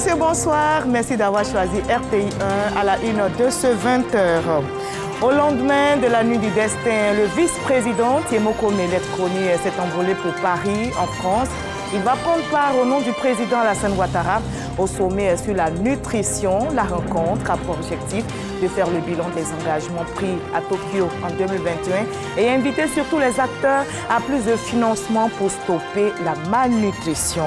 messieurs, bonsoir. Merci d'avoir choisi RTI1 à la une de ce 20h. Au lendemain de la nuit du destin, le vice-président Thiemoko Melet-Kone s'est envolé pour Paris, en France. Il va prendre part au nom du président Alassane Ouattara au sommet sur la nutrition. La rencontre a pour objectif de faire le bilan des engagements pris à Tokyo en 2021 et inviter surtout les acteurs à plus de financement pour stopper la malnutrition.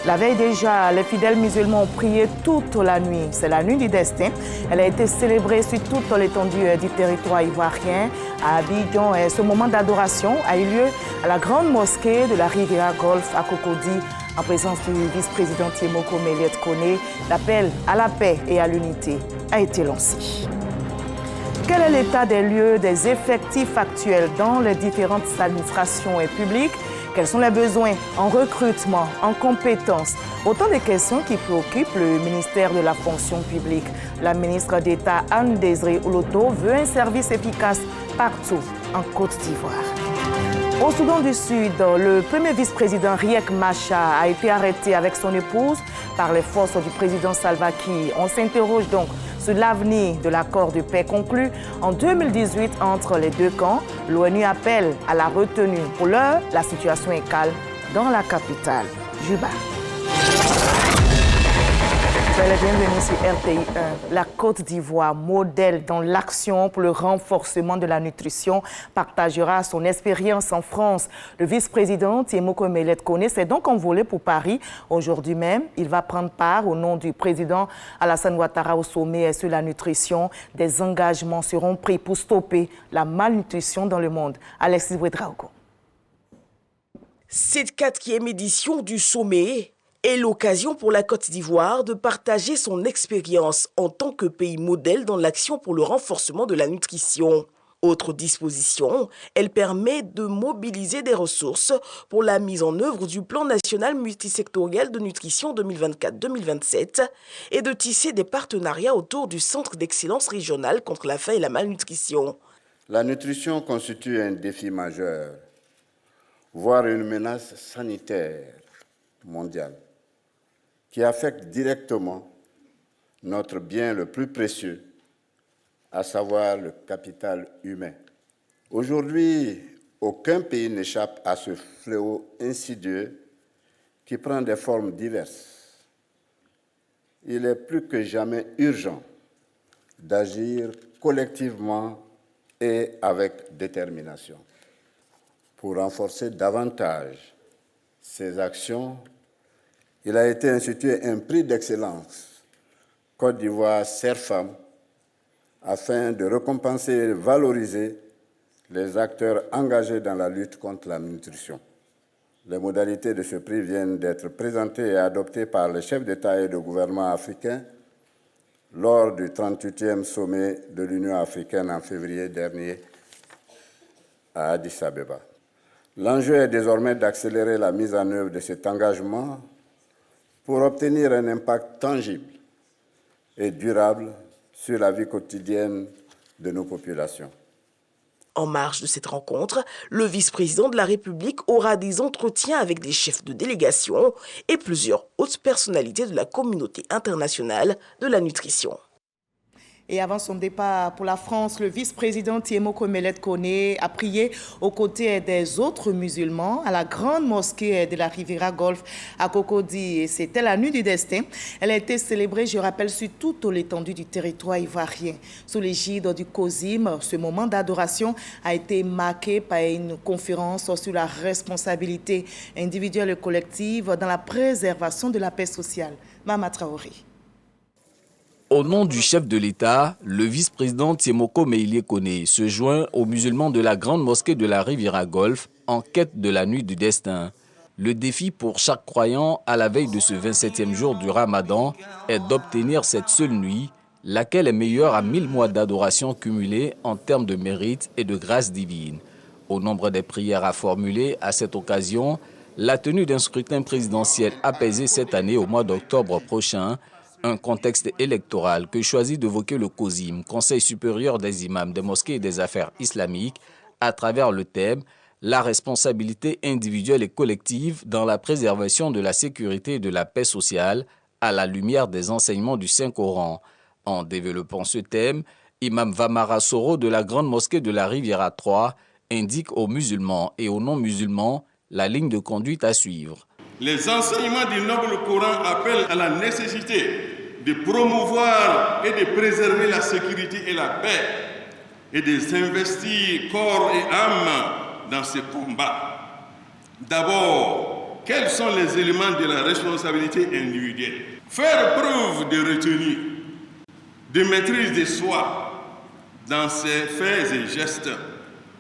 La veille déjà, les fidèles musulmans ont prié toute la nuit. C'est la nuit du destin. Elle a été célébrée sur toute l'étendue du territoire ivoirien. À Abidjan, ce moment d'adoration a eu lieu à la grande mosquée de la Riviera Golf à Cocody, en présence du vice-président Thiemoko Melet-Kone. L'appel à la paix et à l'unité a été lancé. Quel est l'état des lieux, des effectifs actuels dans les différentes administrations publiques? Quels sont les besoins en recrutement, en compétences? Autant de questions qui préoccupent le ministère de la fonction publique. La ministre d'État Anne-Désirée Oloto veut un service efficace partout en Côte d'Ivoire. Au Soudan du Sud, le premier vice-président Riek Machar a été arrêté avec son épouse par les forces du président Salva Kiir. On s'interroge donc sur l'avenir de l'accord de paix conclu en 2018 entre les deux camps. L'ONU appelle à la retenue. Pour l'heure, la situation est calme dans la capitale, Juba. Bienvenue sur RTI1. La Côte d'Ivoire, modèle dans l'action pour le renforcement de la nutrition, partagera son expérience en France. Le vice-président Thiemoko Melet-Kone s'est donc envolé pour Paris. Aujourd'hui même, il va prendre part au nom du président Alassane Ouattara au sommet sur la nutrition. Des engagements seront pris pour stopper la malnutrition dans le monde. Alexis Ouedraogo. Cette 4e édition du sommet est l'occasion pour la Côte d'Ivoire de partager son expérience en tant que pays modèle dans l'action pour le renforcement de la nutrition. Autre disposition, elle permet de mobiliser des ressources pour la mise en œuvre du plan national multisectoriel de nutrition 2024-2027 et de tisser des partenariats autour du Centre d'excellence régional contre la faim et la malnutrition. La nutrition constitue un défi majeur, voire une menace sanitaire mondiale, qui affecte directement notre bien le plus précieux, à savoir le capital humain. Aujourd'hui, aucun pays n'échappe à ce fléau insidieux qui prend des formes diverses. Il est plus que jamais urgent d'agir collectivement et avec détermination pour renforcer davantage ces actions. Il a été institué un prix d'excellence Côte d'Ivoire Serre-Femmes afin de récompenser et valoriser les acteurs engagés dans la lutte contre la nutrition. Les modalités de ce prix viennent d'être présentées et adoptées par les chefs d'État et de gouvernement africains lors du 38e sommet de l'Union africaine en février dernier à Addis Abeba. L'enjeu est désormais d'accélérer la mise en œuvre de cet engagement pour obtenir un impact tangible et durable sur la vie quotidienne de nos populations. En marge de cette rencontre, le vice-président de la République aura des entretiens avec des chefs de délégation et plusieurs hautes personnalités de la communauté internationale de la nutrition. Et avant son départ pour la France, le vice-président Thiemoko Melet-Kone a prié aux côtés des autres musulmans à la grande mosquée de la Riviera Golf à Cocody. Et c'était la nuit du destin. Elle a été célébrée, je rappelle, sur toute l'étendue du territoire ivoirien. Sous l'égide du COSIM, ce moment d'adoration a été marqué par une conférence sur la responsabilité individuelle et collective dans la préservation de la paix sociale. Mama Traoré. Au nom du chef de l'État, le vice-président Thiemoko Melet-Kone se joint aux musulmans de la grande mosquée de la Riviera Golf en quête de la nuit du destin. Le défi pour chaque croyant à la veille de ce 27e jour du Ramadan est d'obtenir cette seule nuit, laquelle est meilleure à 1000 mois d'adoration cumulés en termes de mérite et de grâce divine. Au nombre des prières à formuler à cette occasion, la tenue d'un scrutin présidentiel apaisé cette année au mois d'octobre prochain, un contexte électoral que choisit d'évoquer le COSIM, Conseil supérieur des imams des mosquées et des affaires islamiques, à travers le thème « La responsabilité individuelle et collective dans la préservation de la sécurité et de la paix sociale » à la lumière des enseignements du Saint-Coran. En développant ce thème, Imam Vamara Soro de la Grande Mosquée de la Riviera 3 indique aux musulmans et aux non-musulmans la ligne de conduite à suivre. Les enseignements du noble Coran appellent à la nécessité de promouvoir et de préserver la sécurité et la paix et de s'investir corps et âme dans ce combat. D'abord, quels sont les éléments de la responsabilité individuelle? Faire preuve de retenue, de maîtrise de soi dans ses faits et gestes,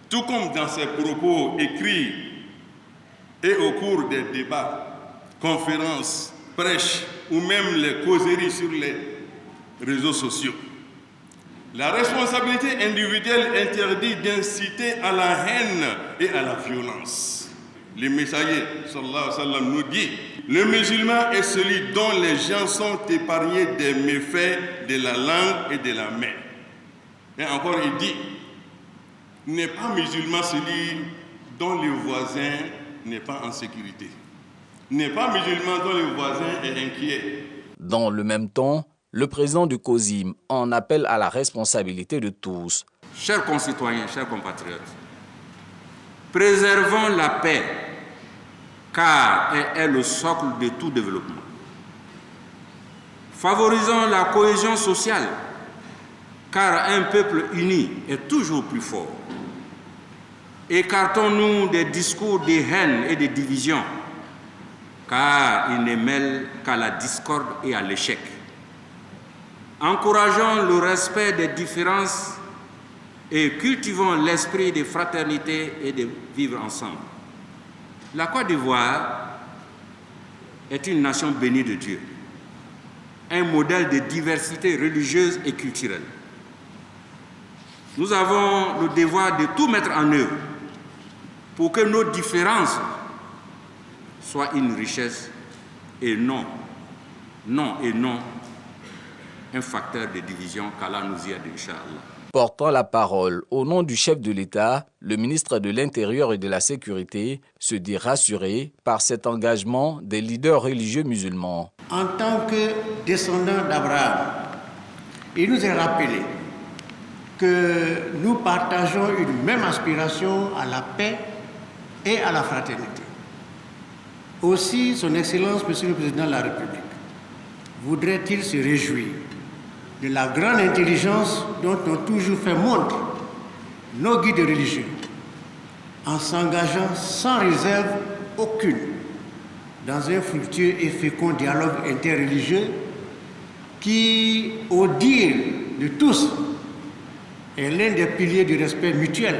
tout comme dans ses propos écrits et au cours des débats, conférences, prêches ou même les causeries sur les réseaux sociaux. La responsabilité individuelle interdit d'inciter à la haine et à la violence. Le messager sallallahu alayhi wa sallam nous dit: le musulman est celui dont les gens sont épargnés des méfaits de la langue et de la main. Et encore il dit: n'est pas musulman celui dont le voisin n'est pas en sécurité. N'est pas musulman dont le voisin est inquiet. Dans le même temps, le président du COSIM en appelle à la responsabilité de tous. Chers concitoyens, chers compatriotes, préservons la paix, car elle est le socle de tout développement. Favorisons la cohésion sociale, car un peuple uni est toujours plus fort. Écartons-nous des discours de haine et de division, car ils ne mêlent qu'à la discorde et à l'échec. Encourageons le respect des différences et cultivons l'esprit de fraternité et de vivre ensemble. La Côte d'Ivoire est une nation bénie de Dieu, un modèle de diversité religieuse et culturelle. Nous avons le devoir de tout mettre en œuvre pour que nos différences soient une richesse et non un facteur de division, qu'Allah nous y aide, Inch'Allah. Portant la parole au nom du chef de l'État, le ministre de l'Intérieur et de la Sécurité se dit rassuré par cet engagement des leaders religieux musulmans. En tant que descendants d'Abraham, il nous est rappelé que nous partageons une même aspiration à la paix et à la fraternité. Aussi, son Excellence, Monsieur le Président de la République, voudrait-il se réjouir de la grande intelligence dont ont toujours fait montre nos guides religieux, en s'engageant sans réserve aucune dans un fructueux et fécond dialogue interreligieux qui, au dire de tous, est l'un des piliers du respect mutuel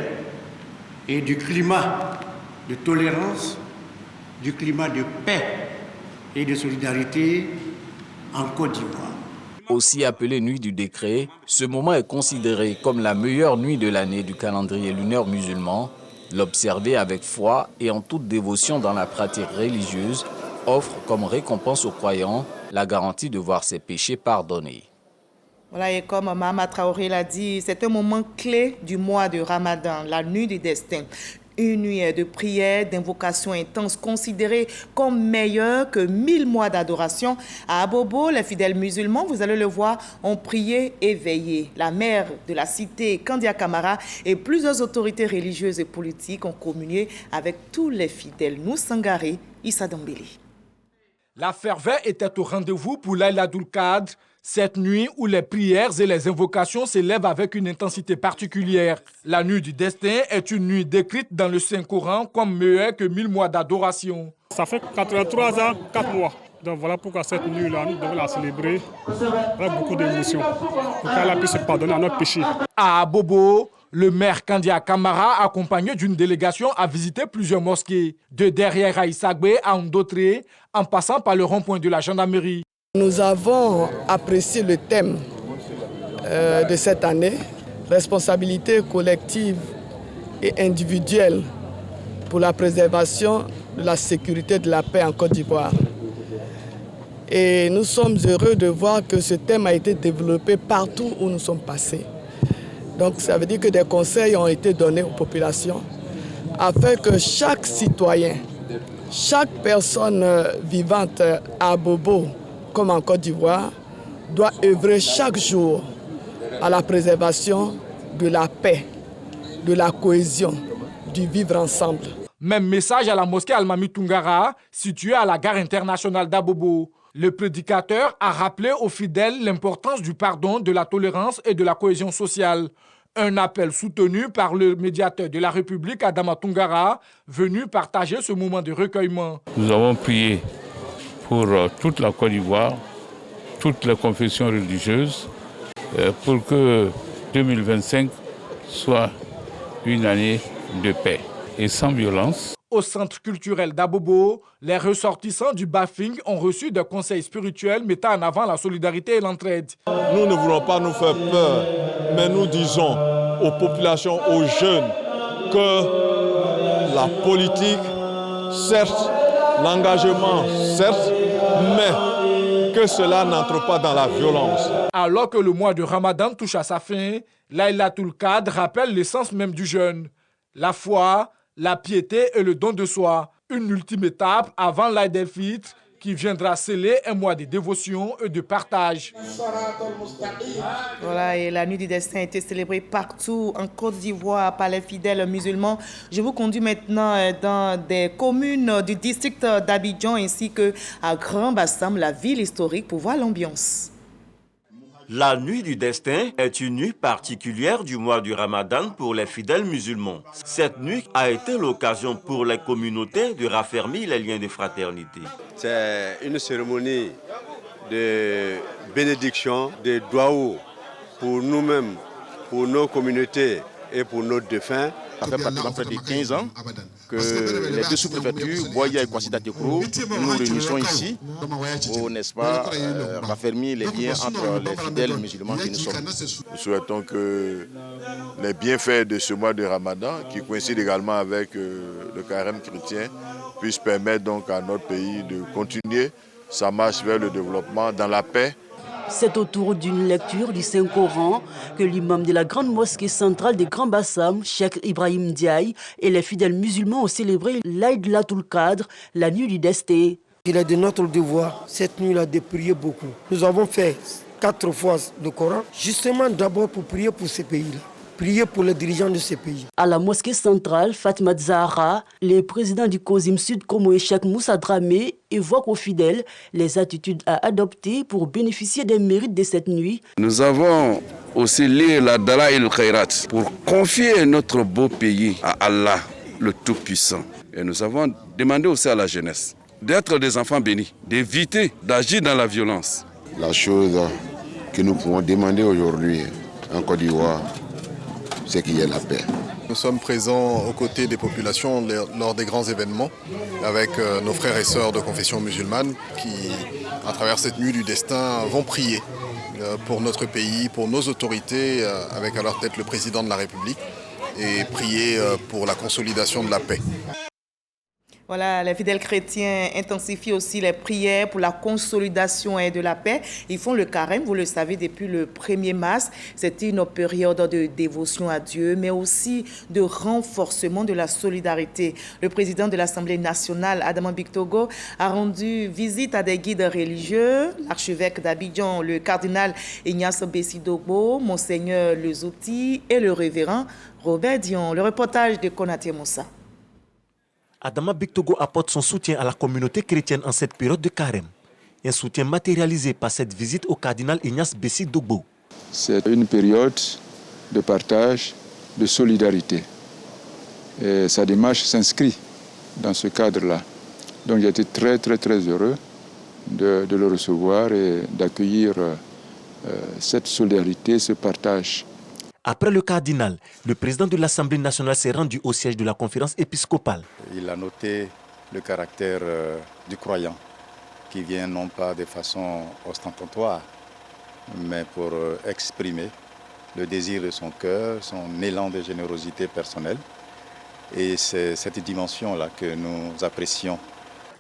et du climat de tolérance, du climat de paix et de solidarité en Côte d'Ivoire. Aussi appelée nuit du décret, ce moment est considéré comme la meilleure nuit de l'année du calendrier lunaire musulman. L'observer avec foi et en toute dévotion dans la pratique religieuse offre comme récompense aux croyants la garantie de voir ses péchés pardonnés. Voilà, et comme Mahama Traoré l'a dit, c'est un moment clé du mois de Ramadan, la nuit du destin. Une nuit de prière, d'invocation intense, considérée comme meilleure que 1000 mois d'adoration. À Abobo, les fidèles musulmans, vous allez le voir, ont prié et veillé. La maire de la cité, Kandia Camara, et plusieurs autorités religieuses et politiques ont communié avec tous les fidèles. Nous, Sangaré, Issa Dambélé. La ferveur était au rendez-vous pour Laylatul Qadr, cette nuit où les prières et les invocations s'élèvent avec une intensité particulière. La nuit du destin est une nuit décrite dans le Saint-Coran comme meilleure que 1000 mois d'adoration. Ça fait 83 ans, 4 mois. Donc voilà pourquoi cette nuit-là, nous devons la célébrer avec beaucoup d'émotion, pour qu'Allah puisse se pardonner à notre péché. À Abobo, le maire Kandia Camara, accompagné d'une délégation, a visité plusieurs mosquées, de derrière Aïssagbe à Ndotré, en passant par le rond-point de la gendarmerie. Nous avons apprécié le thème de cette année, responsabilité collective et individuelle pour la préservation de la sécurité et de la paix en Côte d'Ivoire. Et nous sommes heureux de voir que ce thème a été développé partout où nous sommes passés. Donc ça veut dire que des conseils ont été donnés aux populations afin que chaque citoyen, chaque personne vivante à Abobo comme en Côte d'Ivoire, doit œuvrer chaque jour à la préservation de la paix, de la cohésion, du vivre ensemble. Même message à la mosquée Al-Mami Tungara, située à la gare internationale d'Abobo. Le prédicateur a rappelé aux fidèles l'importance du pardon, de la tolérance et de la cohésion sociale. Un appel soutenu par le médiateur de la République, Adama Tungara, venu partager ce moment de recueillement. Nous avons prié pour toute la Côte d'Ivoire, toutes les confessions religieuses, pour que 2025 soit une année de paix et sans violence. Au centre culturel d'Abobo, les ressortissants du Bafing ont reçu des conseils spirituels mettant en avant la solidarité et l'entraide. Nous ne voulons pas nous faire peur, mais nous disons aux populations, aux jeunes, que la politique, certes, l'engagement, certes, mais que cela n'entre pas dans la violence. Alors que le mois de Ramadan touche à sa fin, Laylatul Qadr rappelle l'essence même du jeûne. La foi, la piété et le don de soi. Une ultime étape avant l'Aïd el-Fitr qui viendra sceller un mois de dévotion et de partage. Voilà, et la nuit du destin a été célébrée partout en Côte d'Ivoire par les fidèles musulmans. Je vous conduis maintenant dans des communes du district d'Abidjan ainsi qu'à Grand Bassam, la ville historique, pour voir l'ambiance. La nuit du destin est une nuit particulière du mois du Ramadan pour les fidèles musulmans. Cette nuit a été l'occasion pour les communautés de raffermir les liens de fraternité. C'est une cérémonie de bénédiction, de doua pour nous-mêmes, pour nos communautés et pour nos défunts. Ça fait pratiquement près de 15 ans que les deux sous-préfectures, Boya et Kwasida-Tekro, nous réunissons ici pour, n'est-ce pas, raffermir les liens entre les fidèles musulmans que nous sommes. Nous souhaitons que les bienfaits de ce mois de Ramadan, qui coïncide également avec le carême chrétien, puissent permettre donc à notre pays de continuer sa marche vers le développement dans la paix. C'est autour d'une lecture du Saint-Coran que l'imam de la grande mosquée centrale des Grands Bassam, Cheikh Ibrahim Diaye, et les fidèles musulmans ont célébré l'Aïd-Latul Qadr, la nuit du destin. Il est de notre devoir, cette nuit-là, de prier beaucoup. Nous avons fait 4 fois le Coran, justement d'abord pour prier pour ces pays-là. Prier pour les dirigeants de ces pays. À la mosquée centrale, Fatima Zahra, le président du COSIM Sud, Komo Cheikh Moussa Dramé, évoque aux fidèles les attitudes à adopter pour bénéficier des mérites de cette nuit. Nous avons aussi lu la Dalaïl Khairat pour confier notre beau pays à Allah, le Tout-Puissant. Et nous avons demandé aussi à la jeunesse d'être des enfants bénis, d'éviter d'agir dans la violence. La chose que nous pouvons demander aujourd'hui en Côte d'Ivoire, c'est qu'il y ait la paix. Nous sommes présents aux côtés des populations lors des grands événements avec nos frères et sœurs de confession musulmane qui, à travers cette nuit du destin, vont prier pour notre pays, pour nos autorités, avec à leur tête le président de la République, et prier pour la consolidation de la paix. Voilà, les fidèles chrétiens intensifient aussi les prières pour la consolidation et de la paix. Ils font le carême, vous le savez, depuis le 1er mars. C'était une période de dévotion à Dieu, mais aussi de renforcement de la solidarité. Le président de l'Assemblée nationale, Adama Bictogo, a rendu visite à des guides religieux, l'archevêque d'Abidjan, le cardinal Ignace Bessidogbo, Monseigneur Lezouti et le révérend Robert Dion. Le reportage de Konaté Moussa. Adama Bictogo apporte son soutien à la communauté chrétienne en cette période de carême. Un soutien matérialisé par cette visite au cardinal Ignace Bessidogbo. C'est une période de partage, de solidarité. Et sa démarche s'inscrit dans ce cadre-là. Donc j'ai été très heureux de le recevoir et d'accueillir cette solidarité, ce partage. Après le cardinal, le président de l'Assemblée nationale s'est rendu au siège de la conférence épiscopale. Il a noté le caractère du croyant qui vient non pas de façon ostentatoire, mais pour exprimer le désir de son cœur, son élan de générosité personnelle. Et c'est cette dimension-là que nous apprécions.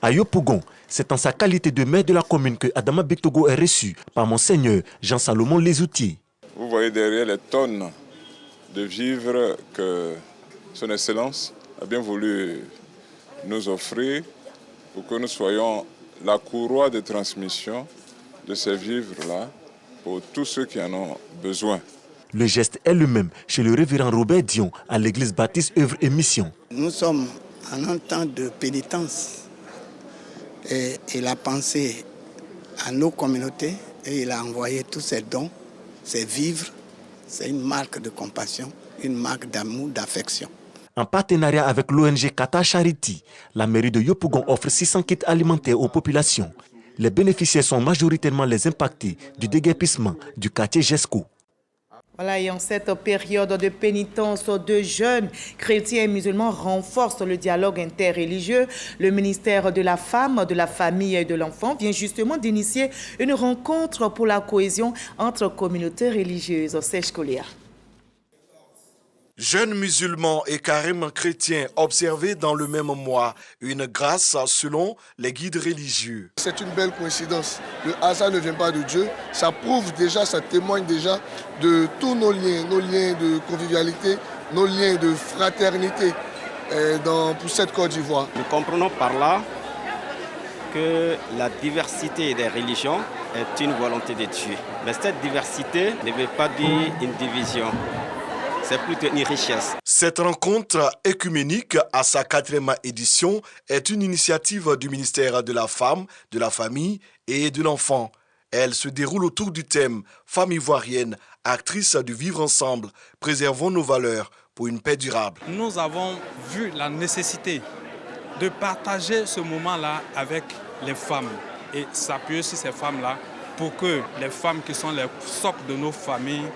À Yopougon, c'est en sa qualité de maire de la commune que Adama Bictogo est reçu par Monseigneur Jean-Salomon Lezouti. Vous voyez derrière les tonnes de vivres que Son Excellence a bien voulu nous offrir pour que nous soyons la courroie de transmission de ces vivres-là pour tous ceux qui en ont besoin. Le geste est le même chez le révérend Robert Dion à l'église baptiste œuvre et mission. Nous sommes en un temps de pénitence et il a pensé à nos communautés et il a envoyé tous ses dons, ses vivres. C'est une marque de compassion, une marque d'amour, d'affection. En partenariat avec l'ONG Kata Charity, la mairie de Yopougon offre 600 kits alimentaires aux populations. Les bénéficiaires sont majoritairement les impactés du déguerpissement du quartier Jesco. Voilà, et en cette période de pénitence, de jeunes chrétiens et musulmans renforcent le dialogue interreligieux. Le ministère de la Femme, de la Famille et de l'Enfant vient justement d'initier une rencontre pour la cohésion entre communautés religieuses. Serge Coléa. Jeunes musulmans et carême chrétiens observés dans le même mois, une grâce selon les guides religieux. C'est une belle coïncidence. Le hasard ne vient pas de Dieu. Ça prouve déjà, ça témoigne déjà de tous nos liens de convivialité, nos liens de fraternité pour cette Côte d'Ivoire. Nous comprenons par là que la diversité des religions est une volonté de Dieu. Mais cette diversité ne veut pas dire une division. C'est plutôt une richesse. Cette rencontre écuménique à sa 4e édition est une initiative du ministère de la Femme, de la Famille et de l'Enfant. Elle se déroule autour du thème « Femme ivoirienne, actrice du vivre ensemble, préservons nos valeurs pour une paix durable ». Nous avons vu la nécessité de partager ce moment-là avec les femmes et s'appuyer sur ces femmes-là pour que les femmes qui sont les socles de nos familles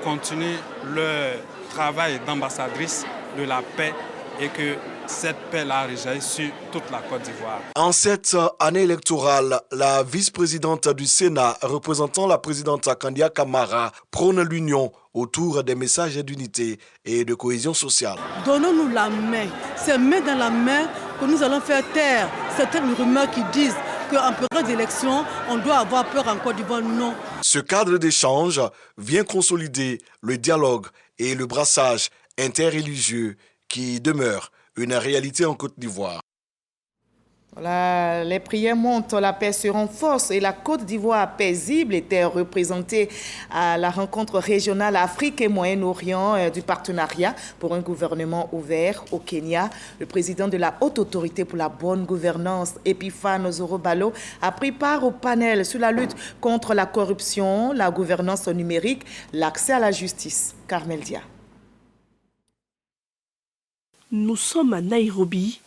continuent leur travail d'ambassadrice de la paix et que cette paix-là rejaillit sur toute la Côte d'Ivoire. En cette année électorale, la vice-présidente du Sénat, représentant la présidente Kandia Kamara, prône l'union autour des messages d'unité et de cohésion sociale. Donnons-nous la main. C'est main dans la main que nous allons faire taire certaines rumeurs qui disent qu'en période d'élection, on doit avoir peur en Côte d'Ivoire. Non. Ce cadre d'échange vient consolider le dialogue et le brassage interreligieux qui demeure une réalité en Côte d'Ivoire. Voilà, les prières montent, la paix se renforce et la Côte d'Ivoire paisible était représentée à la rencontre régionale Afrique et Moyen-Orient du partenariat pour un gouvernement ouvert au Kenya. Le président de la Haute Autorité pour la bonne gouvernance, Epiphane Zorobalo, a pris part au panel sur la lutte contre la corruption, la gouvernance numérique, l'accès à la justice. Carmel Dia. Nous sommes à Nairobi,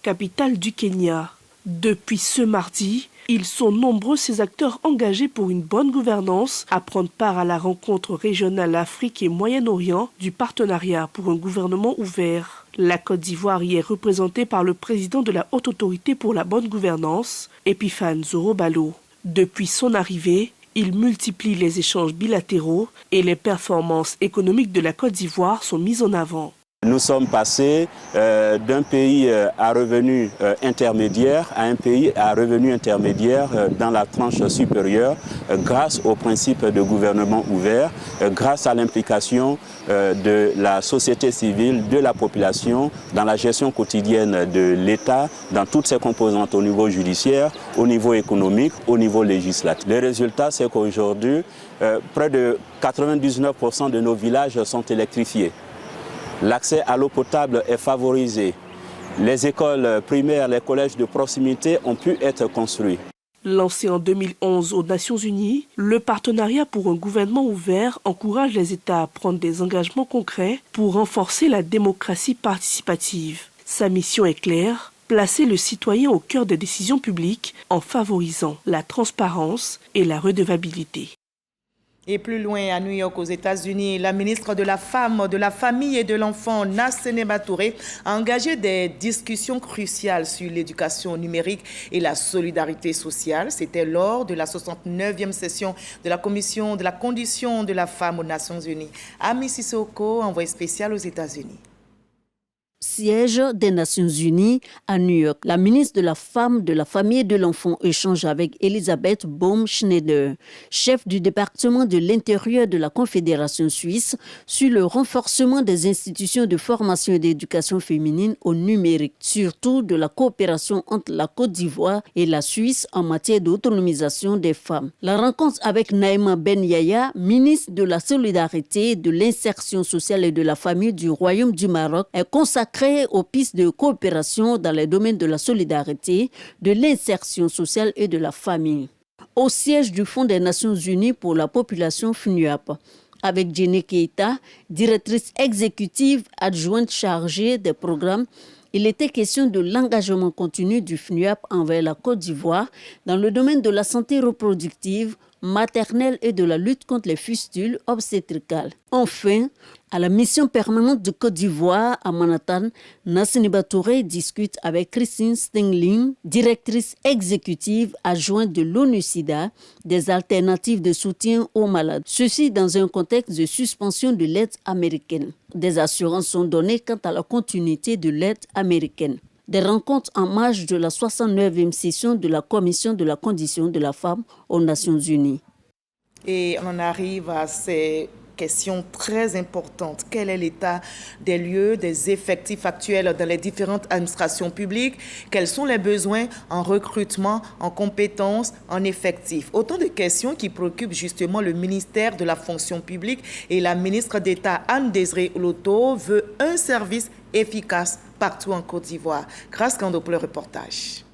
capitale du Kenya. Depuis ce mardi, ils sont nombreux ces acteurs engagés pour une bonne gouvernance à prendre part à la rencontre régionale Afrique et Moyen-Orient du partenariat pour un gouvernement ouvert. La Côte d'Ivoire y est représentée par le président de la Haute Autorité pour la bonne gouvernance, Epiphane Zorobalo. Depuis son arrivée, il multiplie les échanges bilatéraux et les performances économiques de la Côte d'Ivoire sont mises en avant. Nous sommes passés d'un pays à revenu intermédiaire à un pays à revenu intermédiaire dans la tranche supérieure grâce au principe de gouvernement ouvert, grâce à l'implication de la société civile, de la population dans la gestion quotidienne de l'État, dans toutes ses composantes au niveau judiciaire, au niveau économique, au niveau législatif. Le résultat, c'est qu'aujourd'hui, près de 99% de nos villages sont électrifiés. L'accès à l'eau potable est favorisé. Les écoles primaires, les collèges de proximité ont pu être construits. Lancé en 2011 aux Nations Unies, le partenariat pour un gouvernement ouvert encourage les États à prendre des engagements concrets pour renforcer la démocratie participative. Sa mission est claire, placer le citoyen au cœur des décisions publiques en favorisant la transparence et la redevabilité. Et plus loin, à New York, aux États-Unis, la ministre de la Femme, de la Famille et de l'Enfant, Nasseneba Touré, a engagé des discussions cruciales sur l'éducation numérique et la solidarité sociale. C'était lors de la 69e session de la Commission de la condition de la femme aux Nations Unies. Ami Sissoko, envoyé spécial aux États-Unis. siège des Nations Unies à New York. La ministre de la Femme, de la Famille et de l'Enfant échange avec Elisabeth Baum-Schneider, chef du département de l'Intérieur de la Confédération suisse, sur le renforcement des institutions de formation et d'éducation féminine au numérique, surtout de la coopération entre la Côte d'Ivoire et la Suisse en matière d'autonomisation des femmes. La rencontre avec Naïma Ben Yaya, ministre de la Solidarité, de l'Insertion sociale et de la Famille du Royaume du Maroc, est consacrée aux pistes de coopération dans les domaines de la solidarité, de l'insertion sociale et de la famille. Au siège du Fonds des Nations Unies pour la population FNUAP, avec Jenny Keita, directrice exécutive adjointe chargée des programmes, il était question de l'engagement continu du FNUAP envers la Côte d'Ivoire dans le domaine de la santé reproductive, maternelle et de la lutte contre les fistules obstétricales. Enfin, à la mission permanente de Côte d'Ivoire à Manhattan, Nassiniba Touré discute avec Christine Stingling, directrice exécutive adjointe de l'ONU-SIDA, des alternatives de soutien aux malades. Ceci dans un contexte de suspension de l'aide américaine. Des assurances sont données quant à la continuité de l'aide américaine. Des rencontres en marge de la 69e session de la Commission de la condition de la femme aux Nations Unies. Et on arrive à ces questions très importantes. Quel est l'état des lieux, des effectifs actuels dans les différentes administrations publiques? Quels sont les besoins en recrutement, en compétences, en effectifs? Autant de questions qui préoccupent justement le ministère de la fonction publique, et la ministre d'État Anne-Désirée Loto veut un service efficace partout en Côte d'Ivoire. Grâce Kando pour le reportage.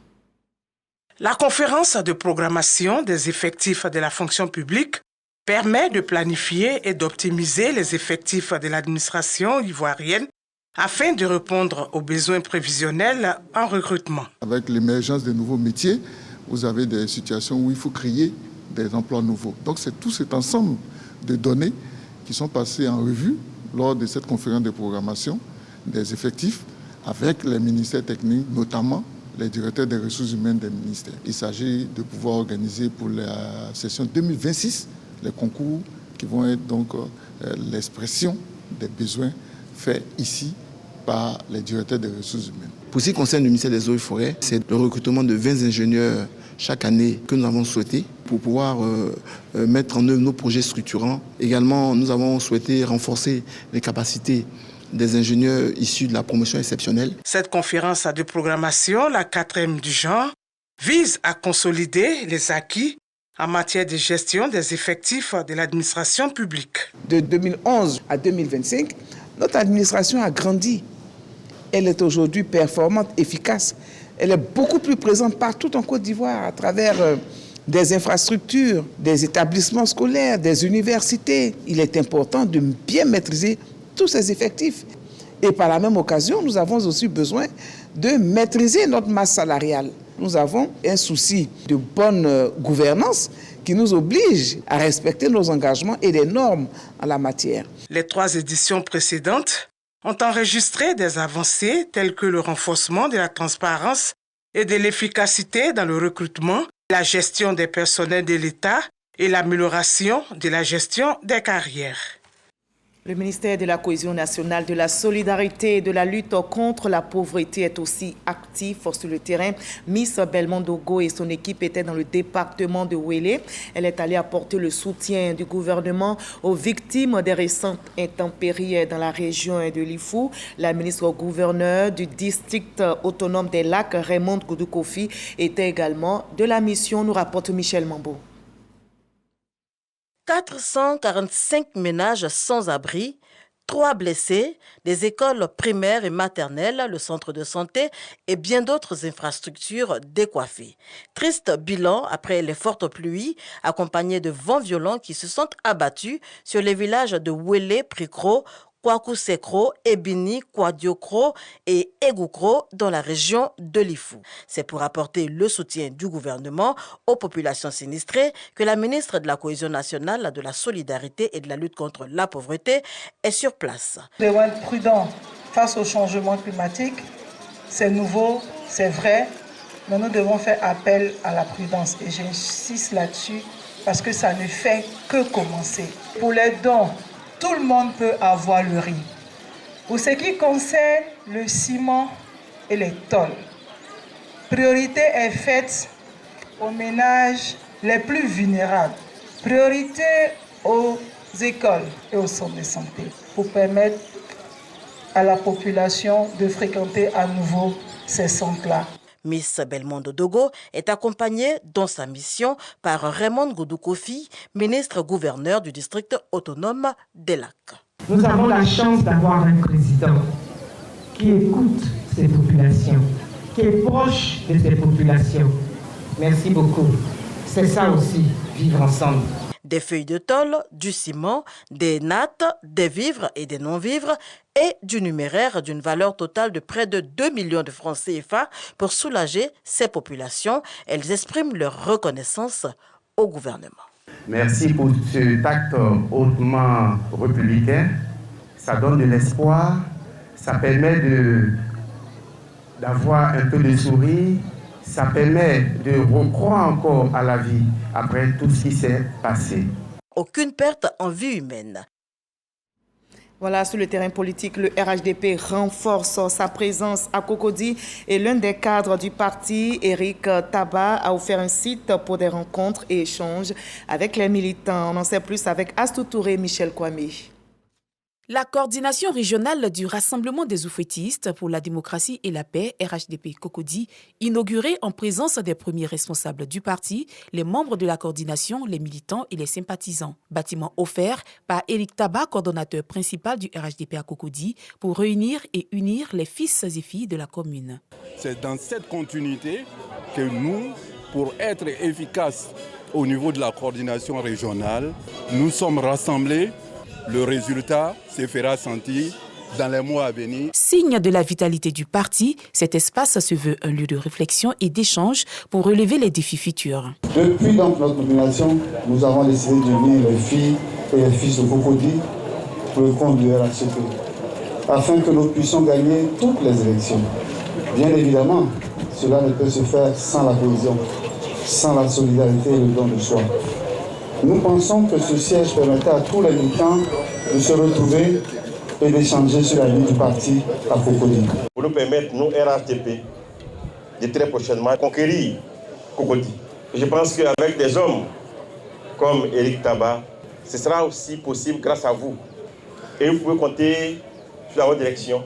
La conférence de programmation des effectifs de la fonction publique permet de planifier et d'optimiser les effectifs de l'administration ivoirienne afin de répondre aux besoins prévisionnels en recrutement. Avec l'émergence de nouveaux métiers, vous avez des situations où il faut créer des emplois nouveaux. Donc c'est tout cet ensemble de données qui sont passées en revue lors de cette conférence de programmation des effectifs avec les ministères techniques, notamment les directeurs des ressources humaines des ministères. Il s'agit de pouvoir organiser pour la session 2026 les concours qui vont être donc l'expression des besoins faits ici par les directeurs des ressources humaines. Pour ce qui concerne le ministère des Eaux et Forêts, c'est le recrutement de 20 ingénieurs chaque année que nous avons souhaité pour pouvoir mettre en œuvre nos projets structurants. Également, nous avons souhaité renforcer les capacités des ingénieurs issus de la promotion exceptionnelle. Cette conférence de programmation, la 4e du genre, vise à consolider les acquis en matière de gestion des effectifs de l'administration publique. De 2011 à 2025, notre administration a grandi. Elle est aujourd'hui performante, efficace. Elle est beaucoup plus présente partout en Côte d'Ivoire à travers des infrastructures, des établissements scolaires, des universités. Il est important de bien maîtriser tous ces effectifs. Et par la même occasion, nous avons aussi besoin de maîtriser notre masse salariale. Nous avons un souci de bonne gouvernance qui nous oblige à respecter nos engagements et les normes en la matière. Les 3 éditions précédentes ont enregistré des avancées telles que le renforcement de la transparence et de l'efficacité dans le recrutement, la gestion des personnels de l'État et l'amélioration de la gestion des carrières. Le ministère de la Cohésion nationale, de la solidarité et de la lutte contre la pauvreté est aussi actif sur le terrain. Miss Belmondogo et son équipe étaient dans le département de Ouélé. Elle est allée apporter le soutien du gouvernement aux victimes des récentes intempéries dans la région de Lifou. La ministre gouverneur du district autonome des lacs, Raymond Goudoukofi, était également de la mission, nous rapporte Michel Mambo. 445 ménages sans abri, 3 blessés, des écoles primaires et maternelles, le centre de santé et bien d'autres infrastructures décoiffées. Triste bilan après les fortes pluies, accompagnées de vents violents qui se sont abattus sur les villages de Ouélé, Pricro, Kwakusekro, Ebini, Kwadiokro et Egoukro dans la région de Lifou. C'est pour apporter le soutien du gouvernement aux populations sinistrées que la ministre de la Cohésion nationale, de la solidarité et de la lutte contre la pauvreté est sur place. Nous devons être prudents face au changement climatique. C'est nouveau, c'est vrai, mais nous devons faire appel à la prudence. Et j'insiste là-dessus parce que ça ne fait que commencer. Pour les dons, tout le monde peut avoir le riz. Pour ce qui concerne le ciment et les tôles. Priorité est faite aux ménages les plus vulnérables. Priorité aux écoles et aux centres de santé pour permettre à la population de fréquenter à nouveau ces centres-là. Miss Belmondo Dogo est accompagnée dans sa mission par Raymond Goudou-Kofi, ministre-gouverneur du district autonome des Lacs. Nous avons la chance d'avoir un président qui écoute ces populations, qui est proche de ces populations. Merci beaucoup. C'est ça aussi, vivre ensemble. Des feuilles de tôle, du ciment, des nattes, des vivres et des non-vivres et du numéraire d'une valeur totale de près de 2 millions de francs CFA pour soulager ces populations. Elles expriment leur reconnaissance au gouvernement. Merci pour cet acte hautement républicain. Ça donne de l'espoir, ça permet d'avoir un peu de sourire, ça permet de recroire encore à la vie après tout ce qui s'est passé. Aucune perte en vie humaine. Voilà, sur le terrain politique, le RHDP renforce sa présence à Cocody et l'un des cadres du parti, Éric Taba, a offert un site pour des rencontres et échanges avec les militants. On en sait plus avec Astou Touré et Michel Kwame. La coordination régionale du Rassemblement des oufouettistes pour la démocratie et la paix, RHDP Cocody, inaugurée en présence des premiers responsables du parti, les membres de la coordination, les militants et les sympathisants. Bâtiment offert par Éric Taba, coordonnateur principal du RHDP à Cocody, pour réunir et unir les fils et filles de la commune. C'est dans cette continuité que nous, pour être efficaces au niveau de la coordination régionale, nous sommes rassemblés. Le résultat se fera sentir dans les mois à venir. Signe de la vitalité du parti, cet espace se veut un lieu de réflexion et d'échange pour relever les défis futurs. Depuis donc notre nomination, nous avons décidé d'unir les filles et les fils de Cocody pour le compte du RHDP, afin que nous puissions gagner toutes les élections. Bien évidemment, cela ne peut se faire sans la cohésion, sans la solidarité et le don de soi. Nous pensons que ce siège permettait à tous les militants de se retrouver et d'échanger sur la vie du parti à Cocody. Pour nous permettre, nous, RHDP, de très prochainement conquérir Cocody. Je pense qu'avec des hommes comme Éric Taba, ce sera aussi possible grâce à vous. Et vous pouvez compter sur la votre direction.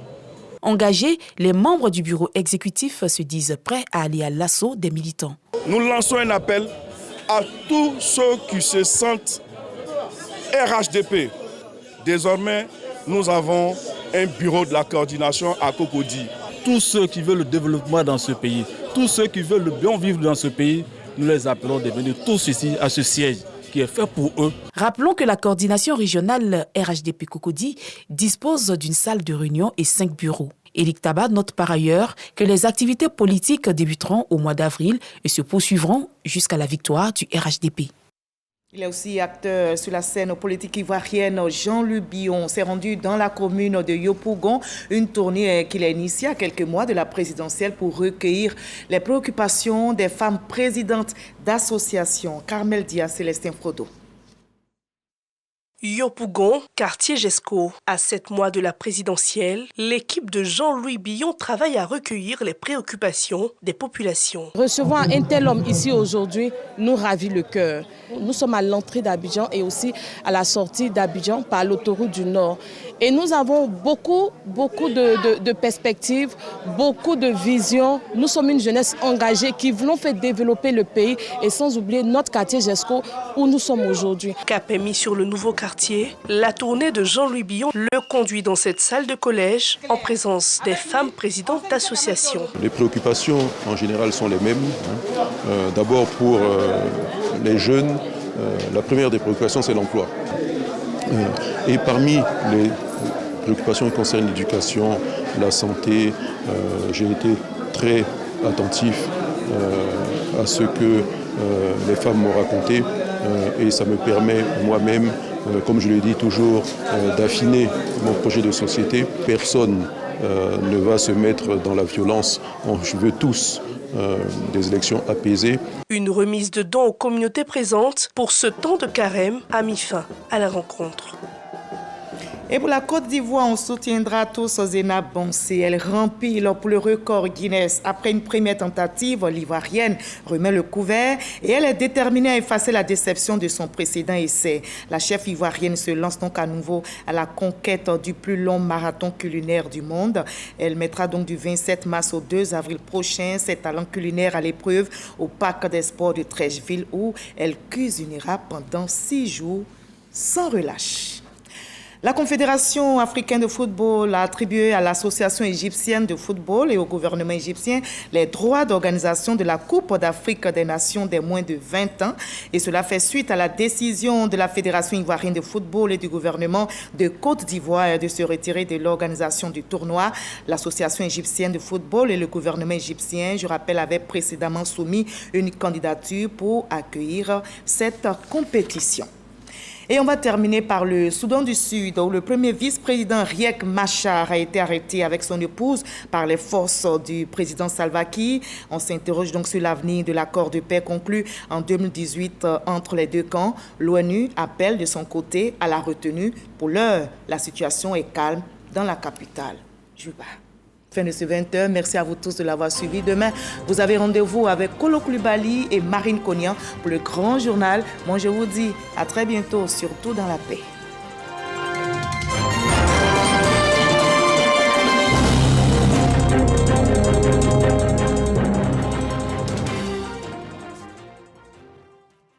Engagés, les membres du bureau exécutif se disent prêts à aller à l'assaut des militants. Nous lançons un appel à tous ceux qui se sentent RHDP. Désormais, nous avons un bureau de la coordination à Cocody. Tous ceux qui veulent le développement dans ce pays, tous ceux qui veulent le bien vivre dans ce pays, nous les appelons de venir tous ici à ce siège qui est fait pour eux. Rappelons que la coordination régionale RHDP Cocody dispose d'une salle de réunion et 5 bureaux. Éric Taba note par ailleurs que les activités politiques débuteront au mois d'avril et se poursuivront jusqu'à la victoire du RHDP. Il est aussi acteur sur la scène politique ivoirienne. Jean-Louis Billon s'est rendu dans la commune de Yopougon, une tournée qu'il a initiée à quelques mois de la présidentielle pour recueillir les préoccupations des femmes présidentes d'associations. Carmel Dia, Célestin Frodo. Yopougon, quartier Jesco. À 7 mois de la présidentielle, l'équipe de Jean-Louis Billon travaille à recueillir les préoccupations des populations. Recevoir un tel homme ici aujourd'hui nous ravit le cœur. Nous sommes à l'entrée d'Abidjan et aussi à la sortie d'Abidjan par l'autoroute du Nord. Et nous avons beaucoup de perspectives, beaucoup de visions. Nous sommes une jeunesse engagée qui voulons faire développer le pays et sans oublier notre quartier Jesco où nous sommes aujourd'hui. Cap est mis sur le nouveau quartier. La tournée de Jean-Louis Billon le conduit dans cette salle de collège en présence des femmes présidentes d'associations. Les préoccupations en général sont les mêmes. D'abord pour les jeunes, la première des préoccupations c'est l'emploi. Et parmi les préoccupations qui concernent l'éducation, la santé, j'ai été très attentif à ce que les femmes m'ont raconté et ça me permet moi-même, comme je le dis toujours, d'affiner mon projet de société. Personne ne va se mettre dans la violence. Je veux tous des élections apaisées. Une remise de dons aux communautés présentes pour ce temps de carême a mis fin à la rencontre. Et pour la Côte d'Ivoire, on soutiendra tous Zena Bansé. Elle rempile pour le record Guinness. Après une première tentative, l'Ivoirienne remet le couvert et elle est déterminée à effacer la déception de son précédent essai. La chef ivoirienne se lance donc à nouveau à la conquête du plus long marathon culinaire du monde. Elle mettra donc du 27 mars au 2 avril prochain ses talents culinaires à l'épreuve au Parc des Sports de Trècheville où elle cuisinera pendant 6 jours sans relâche. La Confédération africaine de football a attribué à l'Association égyptienne de football et au gouvernement égyptien les droits d'organisation de la Coupe d'Afrique des Nations des moins de 20 ans. Et cela fait suite à la décision de la Fédération ivoirienne de football et du gouvernement de Côte d'Ivoire de se retirer de l'organisation du tournoi. L'Association égyptienne de football et le gouvernement égyptien, je rappelle, avaient précédemment soumis une candidature pour accueillir cette compétition. Et on va terminer par le Soudan du Sud, où le premier vice-président Riek Machar a été arrêté avec son épouse par les forces du président Salva Kiir. On s'interroge donc sur l'avenir de l'accord de paix conclu en 2018 entre les deux camps. L'ONU appelle de son côté à la retenue. Pour l'heure, la situation est calme dans la capitale, Juba. Fin de ce 20h. Merci à vous tous de l'avoir suivi. Demain, vous avez rendez-vous avec Kolo Koulibaly et Marine Cognan pour le grand journal. Moi, je vous dis à très bientôt, surtout dans la paix.